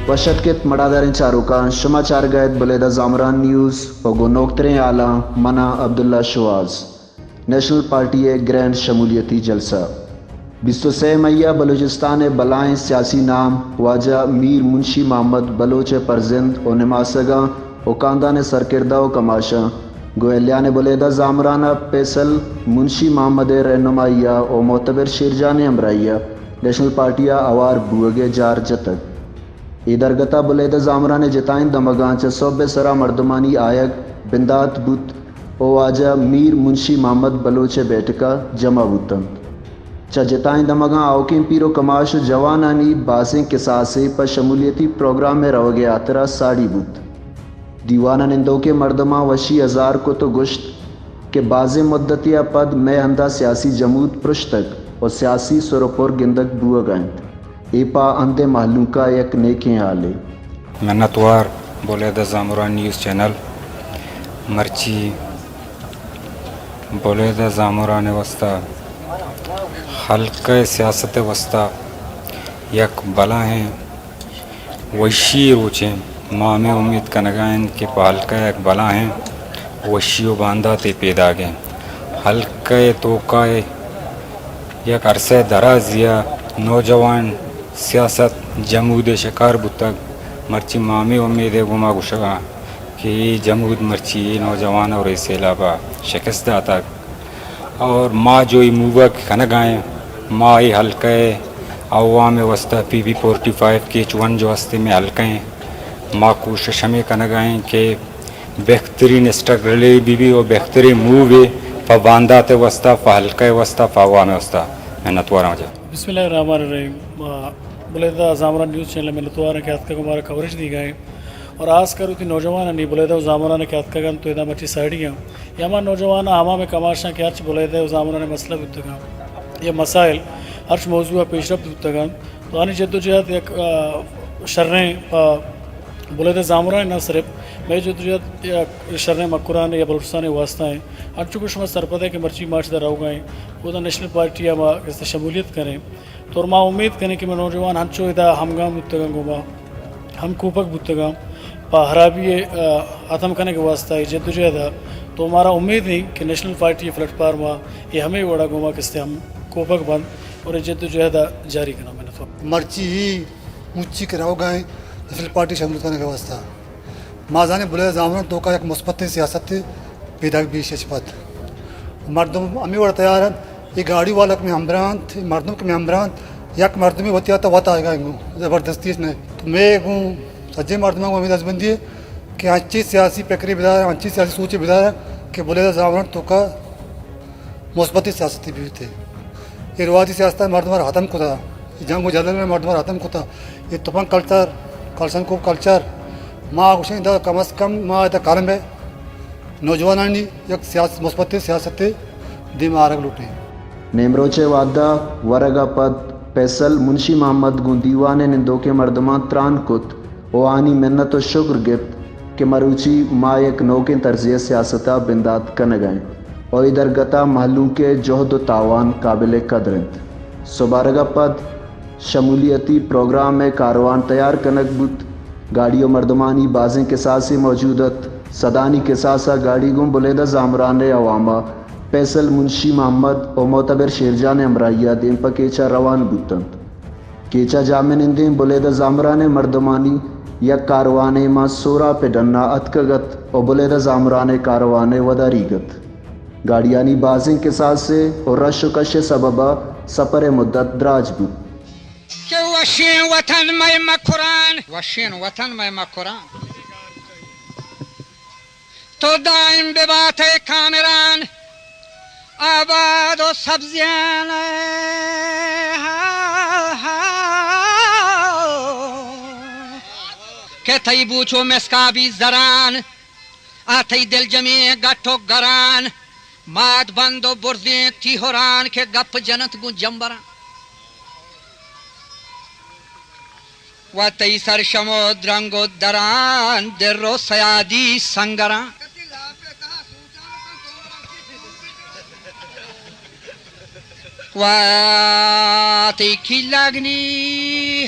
وشتكت مدادرين شاروكان شما چارگايت بليدا زامران نیوز وگو نوکترين اعلان منا عبداللہ شواز نیشنل پارٹی گرینڈ شمولیتی جلسہ 23 مئی بلوچستان بلائیں سیاسی نام واجہ میر منشی محمد بلوچ پرزند و نماسگاں و کاندان سرکردہ و کماشاں گویلیان بلیدہ زامرانہ پیسل منشی محمد رہنمائیہ و معتبر شیرجان امرائیہ نیشنل پارٹیہ اوار بوگے جار جتک ادرگتا بلیدہ زامران جتائیں دمگان چا صوبے سرا مردمانی آیگ بندات بوت و واجہ میر منشی محمد بلوچ بیٹکا جمع بوتن چا جتائیں دمگان آوکین پیرو کماش جوانانی باسیں کساسے پر شمولیتی پروگرام میں روگے آترا ساڑی بوت دیوانہ نندو کے مردمہ وشی ہزار کو تو گشت کہ باز مدتیہ پد میں اندہ سیاسی جمود پرشتک اور سیاسی سروپور گندک بوہ گائیں ایپا اندے محلوں کا ایک نیکیں آلے منتوار بولیدہ زامران نیوز چینل مرچی بولیدہ زامران وسطہ حلقہ سیاست وسطہ یک بلا ہیں وشی روچیں ماں میں امید کنگائن کہ حلقہ یک بلا ہیں وشی و باندھا تے پیدا گئے حلقہ توقع یک عرصہ درازیہ نوجوان سیاست جمود شکار بتک مرچی مامی امید گما گشگا کہ یہ جمود مرچی نوجوان اور اس علاوہ شکست تک اور ماں جو مووا کھنگائیں ماں یہ حلقہ عوام وسطہ PB45 کے 1 جو ہستے میں حلقہ ہیں ماں کوشش ہمیں کنگائیں کہ بہترین اسٹرگل بھی اور بہترین موو فباندہ تے وسطہ فحلقہ وسطہ فعوام وسطہ محنتوارا جا بسم اللہ الرحمن الرحیم بلیدہ زامران نیوز چینل میں لطوارا کے ہاتھ کا ہمارا کوریج دی گئے اور آس کرو تھی نوجوان نہیں بلیدہ زامران کے ہاتھ کا گن تو ادھا مچی سائڈیاں یا ماں نوجوان آما میں کماشاں کے ہرچ بلیدہ زامران مسئلہ بتگا یہ مسائل ہرچ موضوع پیش رفت بتگا تو آنی جد و جہد یک شریں بلیدہ زامران نہ صرف میں جد و جہد شریں مکران یا بلوچستان واسطہ ہیں ہر چکو شما سرپد ہے کہ مرچی مارچ در رہو گئیں وہ دا نیشنل پارٹی یا اس شمولیت کریں تو اور ماں امید کریں کہ میں نوجوان ہنچو ادا ہمگام بتگاں گوما ہم کوپک بتگاں پا حرابی ختم کرنے کے واسطہ ہے جد و جہد تو ہمارا امید نہیں کہ نیشنل پارٹی پلیٹ فارم یہ ہمیں وڑا گوما کستے ہم کوپک بند اور جد و جہد جاری کرنا میں نے مرچی ہی اونچی کراؤ گئے نیشنل پارٹی شامل کرنے کے واسطہ مازان بلیدہ زامران تو کا ایک مثبت سیاست پیدا بھی شچپت مردم امی وڑا تیار ہیں یہ گاڑی والا میں ہمبران تھے مردم کے میں ہمبران یک مردمی ہوتی آتا وات آئے گا زبردستی اس نے تو میں گوں سجے مردموں کو امید ازبندی ہے کہ اچھی سیاسی فکری بدار ہے اچھی سیاسی سوچی بدار ہے کہ بلیدہ زامران تو کا مثبت سیاستی بھی تھے یہ روایتی سیاست مردمار ختم کو تھا جنگ و جدل میں مردمار ختم کو تھا یہ تپنگ کلچر کلسن کو کلچر ماں گوشیں دا کم از کم ماں دا کالم ہے نوجوانانی یک سیاست مثبت سیاست دماغ لوٹیں نیمروچے وعدہ ورگا پد پیسل منشی محمد گون دیوانے نندو کے مردمان تران کت اوانی منت و شکر گفت کہ مروچی ما یک نوکیں طرزیہ سیاستہ بندات کنگائیں اور ادھر گتا محلوں کے جہد و تاوان قابل قدرند سبارگا پد شمولیتی پروگرام میں کاروان تیار کنک بت گاڑی و مردمانی بازیں کے ساسی موجودت صدانی کے ساسا گاڑی گم بلیدہ زامران عوامہ پیسل منشی محمد و معتبر شیرجان امرائیہ دین پا کیچا روان بوتن کیچا جامع نندین بلیدہ زامران مردمانی یک کاروانے ماں سورا پہ ڈننا اتکگت و بلیدہ زامران کاروانے وداریگت گاڑیانی بازیں کے ساسے اور رش و کش سببہ سپر مدت دراج بود کہ وشین وطن میں مکران وشین وطن میں مکران تو دائم بے بات کامران آباد و سبزیان کہ تئی بوچو مسکابی زران آتی دل جمی گٹو گران ماد بند و بردیں تیہران کہ گپ جنت گو جمبران و تی سر شمو درنگ و دران در و سیادی سنگران و تی کی لگنی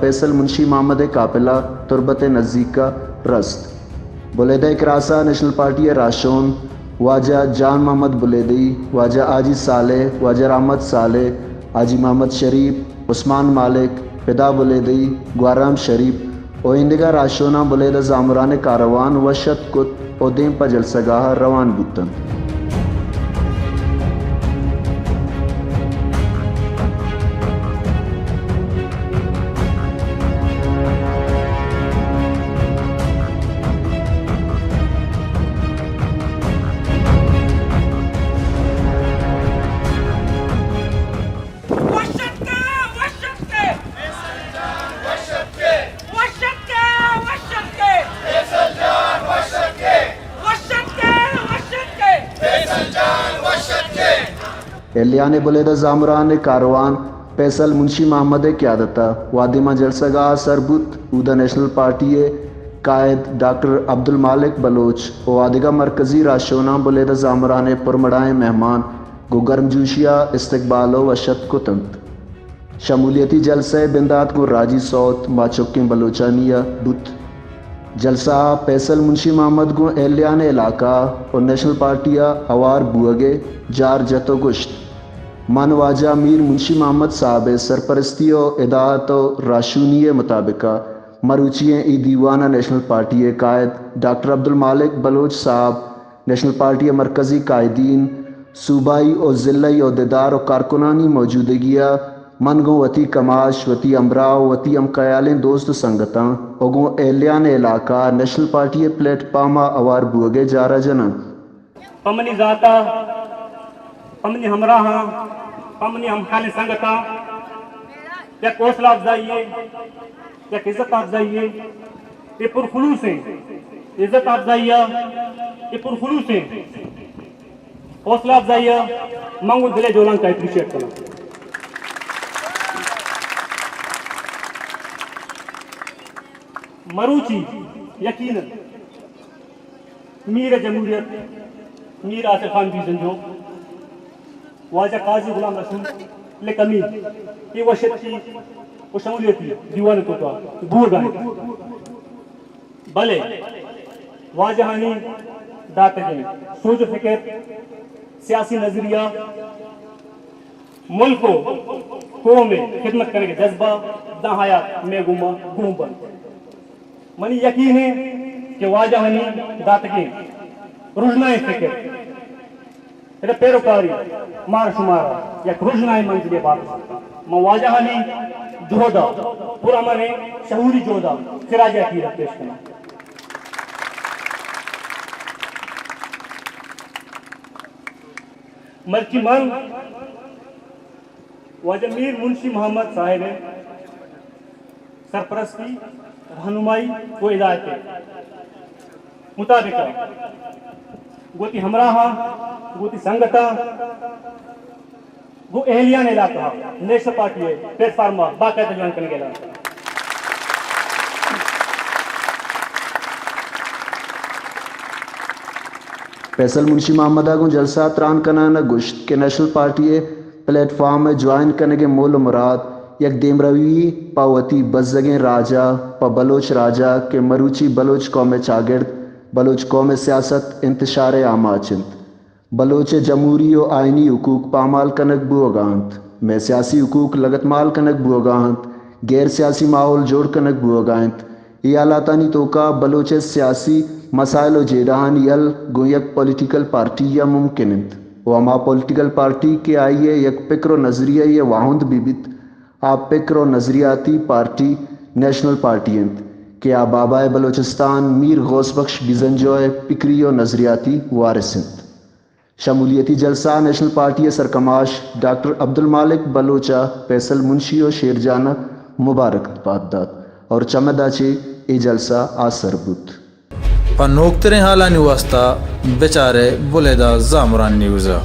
فیصل منشی محمد قافلہ تربت نزدیک کا رست بلیدہ کراسا نیشنل پارٹی راشون واجہ جان محمد بلیدی واجہ آجی صالح واجہ رحمت صالح آجی محمد شریف عثمان مالک فدا بلیدی گوارام شریف اوئندگا راشونا بلیدہ زامران کاروان وشت کت اودیم پا جلسگاہ روان بوتن اہلیان بلیدہ زامران کاروان فیصل منشی محمد قیادتا وادمہ جلسگاہ سربت اودہ نیشنل پارٹی قائد ڈاکٹر عبد المالک بلوچ و وادگہ مرکزی راشونا بلیدہ زامران پرمڑائیں مہمان گو گرم جوشیا استقبال و وشت کو تنت شمولیتی جلسہ بندات کو راجی صوت ماچکیں بلوچانیہ بت جلسہ فیصل منشی محمد گو اہلیان علاقہ اور نیشنل پارٹیہ اوار بوگے جار جتو گشت من واجہ میر منشی محمد صاحب سرپرستی و اداعت و راشونی مطابقہ مروچی ای دیوانہ نیشنل پارٹی قائد ڈاکٹر عبد المالک بلوچ صاحب نیشنل پارٹی مرکزی قائدین صوبائی و ضلعی عہدیدار و کارکنانی موجودگیہ من گو وتی کماش وتی امراؤ وتی امقیالیں دوست سنگتاں اگوں اہلیان علاقہ نیشنل پارٹی پلیٹ پاما اوار بوگے جارا جنا پمنی ذاتا پمنی ہمراہاں پمنی ہمخال سنگتاں یا حوصلہ افزائی ہے یا عزت افزائی ہے یہ پرخلوص ہے عزت افزائی ہے یہ پرخلوص ہے حوصلہ افزائی ہے منگو دلے جولان کا اپریشیٹ کرنا مروچی یقیناً میر جمہوریت میر آصف خان بھی سنجھو واجہ قاضی غلام رسول لیکن یہ وشت کی وہ شمولیت کی دیوانتوں کا بور گائیں بلے واجہانی داتگیں سوچ و فکر سیاسی نظریہ ملک کو قوم میں خدمت کرنے کے جذبہ دہایات میں گما گم بند منی یقین ہے کہ واجہانی داتگیں رجنائے فکر میرا پیروکاری مار شمارا یک رجنائے منزل بات مواجہانی جوہدہ پورا منے شعوری جوہدہ سراج عقیدت پیش کرنا مرچی من واجہ میر منشی محمد صاحب سرپرستی رہنمائی و ہدایت مطابق گوتی ہمراہاں گوتی سنگتا گو اہلیان علاقہ نیشنل پارٹی ہے پلیٹ فارما باقاعدہ جوان کرنے کے علاقہ فیصل منشی محمد آگوں جلسہ تران کنانا گشت کہ نیشنل پارٹی پلیٹ فارم میں جوائن کرنے کے مول و مراد یک دیم روی پاوتی بزگیں راجہ پا بلوچ راجہ کے مروچی بلوچ قوم چاگرد بلوچ قوم سیاست انتشار آماچند بلوچ جمہوری و آئینی حقوق پامال کنک بوگانت میں سیاسی حقوق لگت مال کنک بوگانت غیر سیاسی ماحول جوڑ کنک بوگانت یہ آلاتانی توکا بلوچ سیاسی مسائل و جیدہان یل گو یک پولیٹیکل پارٹی یا ممکنت و اما پولیٹیکل پارٹی کے آئیے یک پکر و نظریہ یہ واہند بیبت آپ پکر و نظریاتی پارٹی نیشنل پارٹی انت کہ آ بابائے بلوچستان میر غوث بخش بیزنجوئے پکری و نظریاتی وارث شمولیتی جلسہ نیشنل پارٹی سرکماش ڈاکٹر عبد المالک بلوچہ فیصل منشی و شیرجانہ مبارکباد داد اور چمدہ چے ای جلسہ آسر بود پنوکتریں حالانی واسطہ بیچارے بولیدہ زامران نیوزا